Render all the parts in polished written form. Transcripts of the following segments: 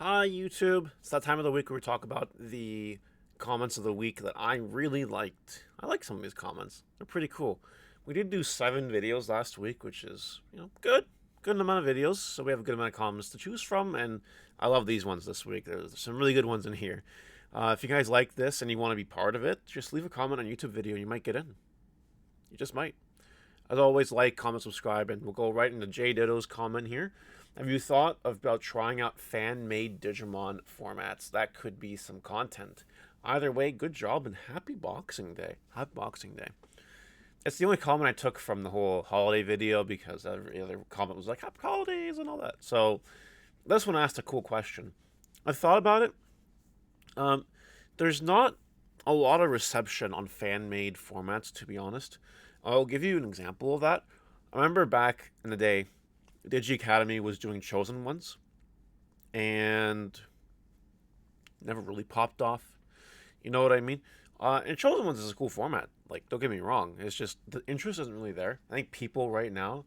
Hi, YouTube. It's that time of the week where we talk about the comments of the week that I really liked. I like some of these comments. They're pretty cool. We did do 7 videos last week, which is, good. Good amount of videos, so we have a good amount of comments to choose from, and I love these ones this week. There's some really good ones in here. If you guys like this and you want to be part of it, just leave a comment on YouTube video and you might get in. You just might. As always, like, comment, subscribe, and we'll go right into Jay Ditto's comment here. Have you thought about trying out fan-made Digimon formats? That could be some content. Either way, good job and happy Boxing Day. Happy Boxing Day. It's the only comment I took from the whole holiday video because every other comment was like, happy holidays and all that. So this one asked a cool question. I thought about it. Um, there's not a lot of reception on fan-made formats, to be honest. I'll give you an example of that. I remember back in the day, Digi Academy was doing Chosen ones, and never really popped off. You know what I mean? And Chosen ones is a cool format. Like, don't get me wrong. It's just the interest isn't really there. I think people right now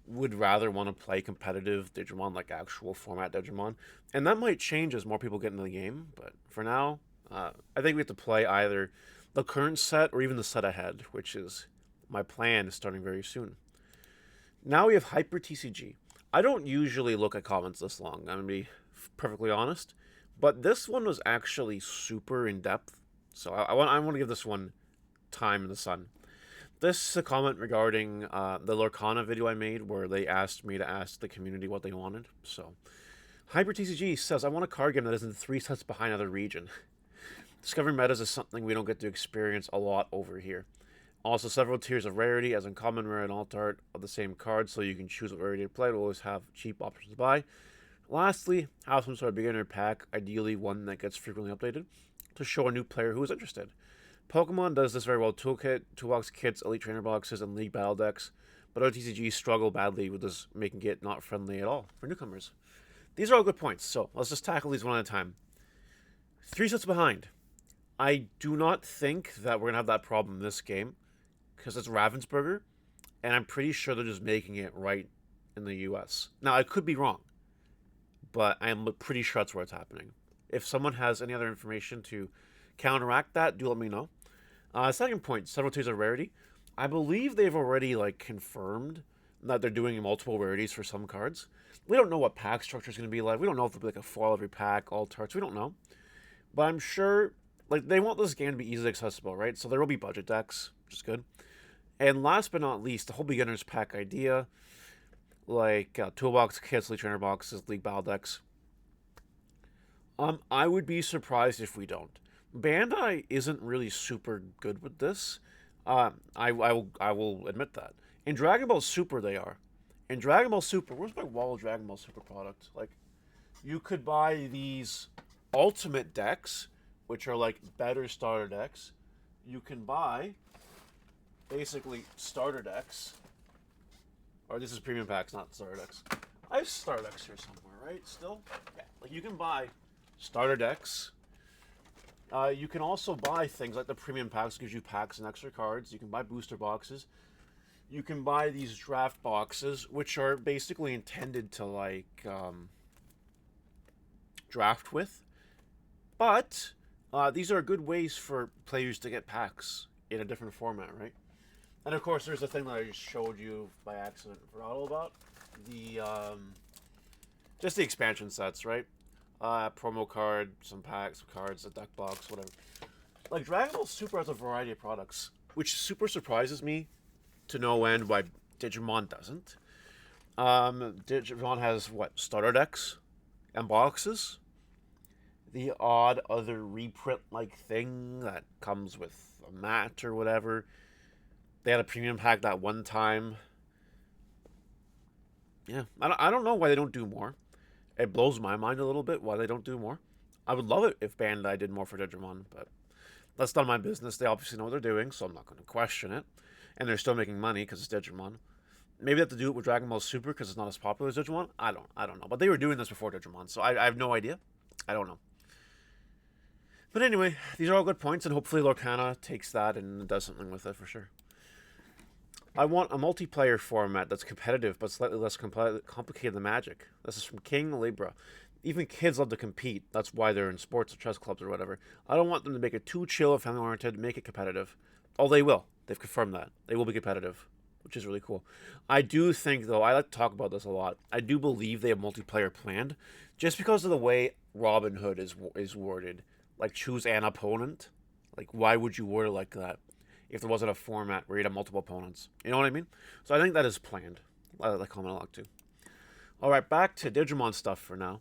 would rather want to play competitive Digimon, like actual format Digimon, and that might change as more people get into the game. But for now, I think we have to play either the current set or even the set ahead, which is my plan is starting very soon. Now we have Hyper TCG. I don't usually look at comments this long, I'm gonna be perfectly honest, but this one was actually super in depth. So I want to give this one time in the sun. This is a comment regarding the Lorcana video I made where they asked me to ask the community what they wanted. So Hyper TCG says, I want a card game that isn't 3 sets behind other region. Discovering metas is something we don't get to experience a lot over here. Also, several tiers of rarity, as in common, rare, and alt art, of the same card, so you can choose what rarity to play to always have cheap options to buy. Lastly, have some sort of beginner pack, ideally one that gets frequently updated, to show a new player who is interested. Pokemon does this very well. Toolkit, Toolbox kits, Elite Trainer boxes, and League Battle decks, but OTCG struggle badly with this, making it not friendly at all for newcomers. These are all good points, so let's just tackle these one at a time. 3 sets behind. I do not think that we're going to have that problem in this game because it's Ravensburger, and I'm pretty sure they're just making it right in the US. Now, I could be wrong, but I'm pretty sure that's where it's happening. If someone has any other information to counteract that, do let me know. Second point, several tiers of rarity. I believe they've already confirmed that they're doing multiple rarities for some cards. We don't know what pack structure is going to be like. We don't know if it'll be like a foil every pack, all tarts. We don't know, but I'm sure they want this game to be easily accessible, right? So there will be budget decks, which is good. And last but not least, the whole beginner's pack idea, like toolbox kits, League Trainer boxes, League Battle decks. I would be surprised if we don't. Bandai isn't really super good with this. I will admit that. In Dragon Ball Super, they are. In Dragon Ball Super, where's my wall of Dragon Ball Super product? Like, you could buy these ultimate decks, which are like better starter decks. You can buy basically starter decks, or this is premium packs, not starter decks. I have starter decks here somewhere, right? Still, yeah. Like you can buy starter decks. You can also buy things like the premium packs, gives you packs and extra cards. You can buy booster boxes. You can buy these draft boxes, which are basically intended to draft with. But these are good ways for players to get packs in a different format, right? And of course, there's the thing that I just showed you by accident and forgot all about. The just the expansion sets, right? Promo card, some packs, some cards, a deck box, whatever. Like Dragon Ball Super has a variety of products, which super surprises me to no end why Digimon doesn't. Digimon has what, starter decks and boxes. The odd other reprint like thing that comes with a mat or whatever. They had a premium pack that one time. Yeah, I don't know why they don't do more. It blows my mind a little bit why they don't do more. I would love it if Bandai did more for Digimon, but that's not my business. They obviously know what they're doing, so I'm not going to question it. And they're still making money because it's Digimon. Maybe they have to do it with Dragon Ball Super because it's not as popular as Digimon. I don't know. But they were doing this before Digimon, so I have no idea. I don't know. But anyway, these are all good points, and hopefully Lorcana takes that and does something with it for sure. I want a multiplayer format that's competitive but slightly less complicated than Magic. This is from King Libra. even kids love to compete. That's why they're in sports or chess clubs or whatever. I don't want them to make it too chill or family oriented, make it competitive. Oh, they will. They've confirmed that. They will be competitive, which is really cool. I do think, though, I like to talk about this a lot. I do believe they have multiplayer planned just because of the way Robin Hood is worded. Like, choose an opponent. Like, why would you word it like that if there wasn't a format where you'd have multiple opponents? You know what I mean? So I think that is planned. I like that comment a lot, too. All right, back to Digimon stuff for now.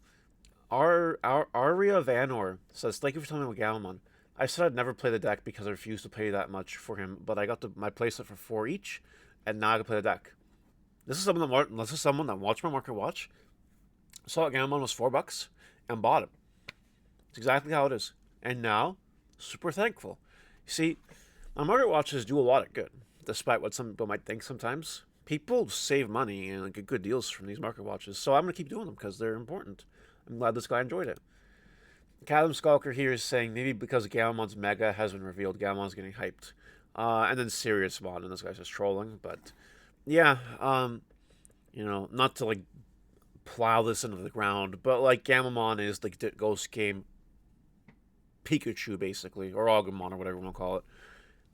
Our Aria Vanor says, "Thank you for telling me about Galmon. I said I'd never play the deck because I refused to pay that much for him, but I got my playset for 4 each, and now I can play the deck. This is someone that watched my market watch, saw Galmon was $4, and bought it. It's exactly how it is. And now, super thankful. You see, my market watches do a lot of good, despite what some people might think sometimes. People save money and get good deals from these market watches, so I'm going to keep doing them because they're important. I'm glad this guy enjoyed it. Callum Skulker here is saying maybe because Galmon's Mega has been revealed, Galmon's getting hyped. And then Serious Mod, and this guy's just trolling, but yeah, not to like plow this into the ground, but like Gamamon is the Ghost Game Pikachu, basically, or Agumon, or whatever you want to call it.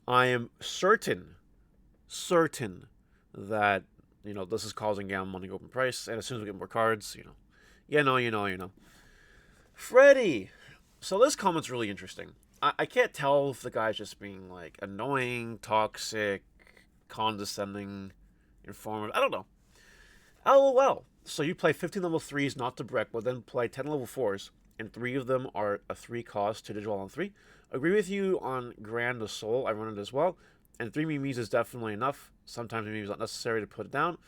I am certain that, this is causing Gamamon to go up in price, and as soon as we get more cards, you know. Freddy! So this comment's really interesting. I can't tell if the guy's just being, like, annoying, toxic, condescending, informative. I don't know. LOL. So you play 15 level 3s not to Breck, but then play 10 level 4s, and 3 of them are a 3 cost to Digital on 3. Agree with you on Grand the Soul. I run it as well. And 3 Mimis is definitely enough. Sometimes Mimis is not necessary to put it down.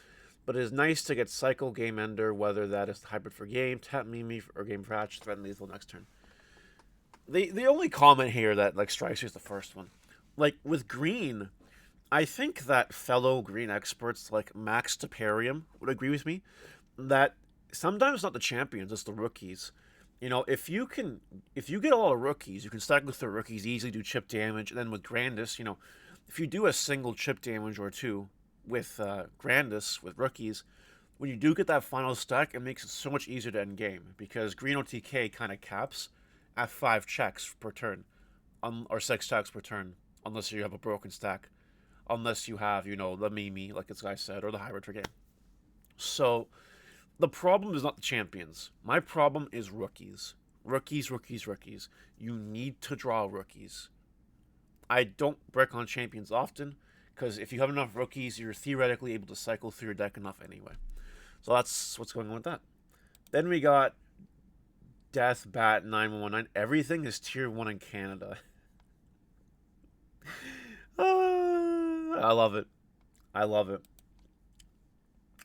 But it is nice to get Cycle, Game Ender, whether that is Hybrid for Game, Tap Mimi, or Game for Hatch, Threaten Lethal next turn. The only comment here that like strikes you is the first one. Like, with Green, I think that fellow Green experts like Max Teparium would agree with me that sometimes not the champions, it's the rookies. If you get a lot of rookies, you can stack with the rookies easily, do chip damage, and then with Grandis, if you do a single chip damage or two with Grandis, with rookies, when you do get that final stack, it makes it so much easier to end game, because Green OTK kind of caps at 5 checks per turn, or 6 checks per turn, unless you have a broken stack, unless you have, the Mimi, like this guy said, or the Hybrid for Game. So, the problem is not the champions. My problem is rookies. Rookies. You need to draw rookies. I don't break on champions often, because if you have enough rookies, you're theoretically able to cycle through your deck enough anyway. So that's what's going on with that. Then we got Death Bat 9119. Everything is tier 1 in Canada. I love it.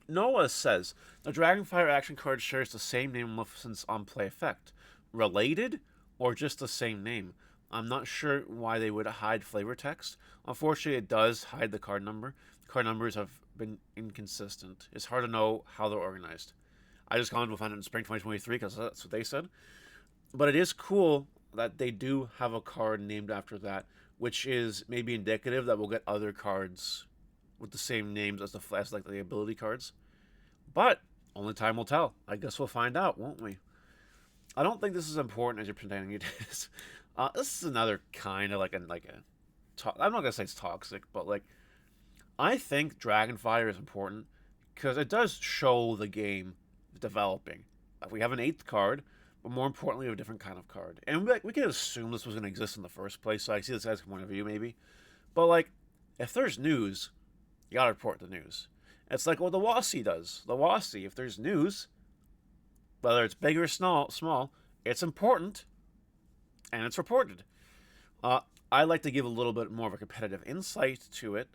Noah says, the Dragonfire action card shares the same name since on play effect. Related, or just the same name? I'm not sure why they would hide flavor text. Unfortunately, it does hide the card number. Card numbers have been inconsistent. It's hard to know how they're organized. I just commented we'll find it in spring 2023 because that's what they said. But it is cool that they do have a card named after that, which is maybe indicative that we'll get other cards with the same names as the ability cards. But only time will tell. I guess we'll find out, won't we? I don't think this is important as you're pretending it is. This is another kind of I'm not gonna say it's toxic, but I think Dragonfire is important because it does show the game developing. We have an 8th card, but more importantly, we have a different kind of card. And we can assume this was going to exist in the first place, so I see this guy's point of view, maybe. But, if there's news, you gotta report the news. It's like what the WASI does. The WASI, if there's news, whether it's big or small, it's important, and it's reported. I like to give a little bit more of a competitive insight to it,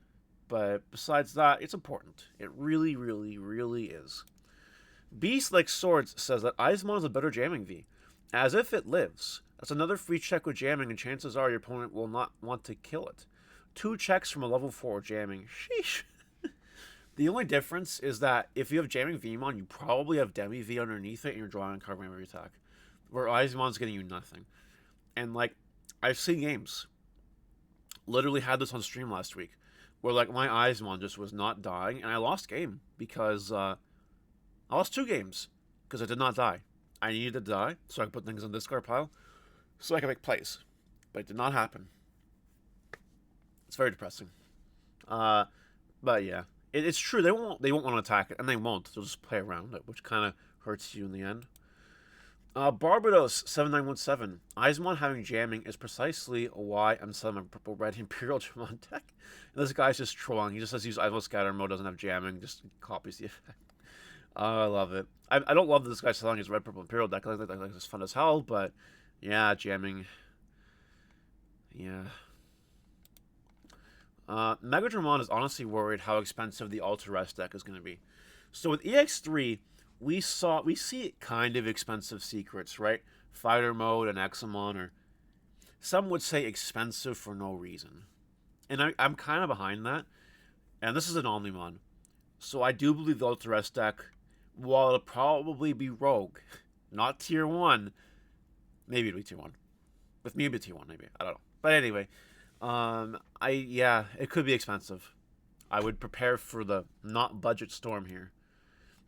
but besides that, it's important. It really, really, really is. Beast Like Swords says that Eismon is a better jamming V. As if it lives. That's another free check with jamming, and chances are your opponent will not want to kill it. 2 checks from a level 4 jamming. Sheesh. The only difference is that if you have jamming Vmon, you probably have Demi V underneath it, and you're drawing a card from every attack. Where Eismon's getting you nothing. And I've seen games. Literally had this on stream last week, where my Eismon just was not dying, and I lost game because I lost 2 games because it did not die. I needed to die so I could put things in the discard pile so I could make plays. But it did not happen. It's very depressing. Uh, but yeah, it's true. They won't want to attack it, and they won't. They'll just play around it, which kind of hurts you in the end. Barbados 7917. Eismon having jamming is precisely why I'm selling my purple red Imperial Dramon deck. And this guy's just trolling. He just says use Eismon Scatter mode, doesn't have jamming, just copies the effect. I love it. I don't love that this guy's selling his red purple Imperial deck. I think it's fun as hell, but yeah, jamming. Yeah. Megadramon is honestly worried how expensive the Ultra Rest deck is going to be. So with EX3, we see kind of expensive secrets, right? Fighter mode and Examon, or some would say expensive for no reason. And I'm kind of behind that. And this is an Omnimon. So I do believe the Ultra Rest deck, while it'll probably be Rogue, not Tier 1, maybe it'll be Tier 1. With me, it'll be Tier 1, maybe. I don't know. But anyway, it could be expensive. I would prepare for the not budget storm here.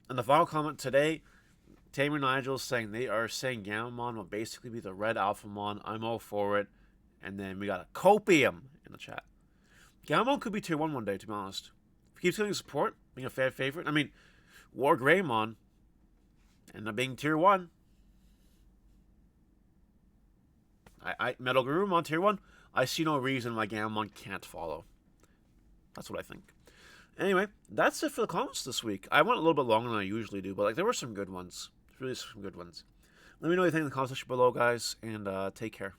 And the final comment today, Tamer Nigel saying they are saying Gamamon will basically be the red Alphamon. I'm all for it. And then we got a Copium in the chat. Gamamon could be Tier 1 one day, to be honest. If he keeps getting support, being a fan favorite. I mean, War Greymon ended up being Tier 1. Metal Garurumon Tier 1. I see no reason why Gamamon can't follow. That's what I think. Anyway, that's it for the comments this week. I went a little bit longer than I usually do, but like there were some good ones. Really some good ones. Let me know what you think in the comment section below, guys, and take care.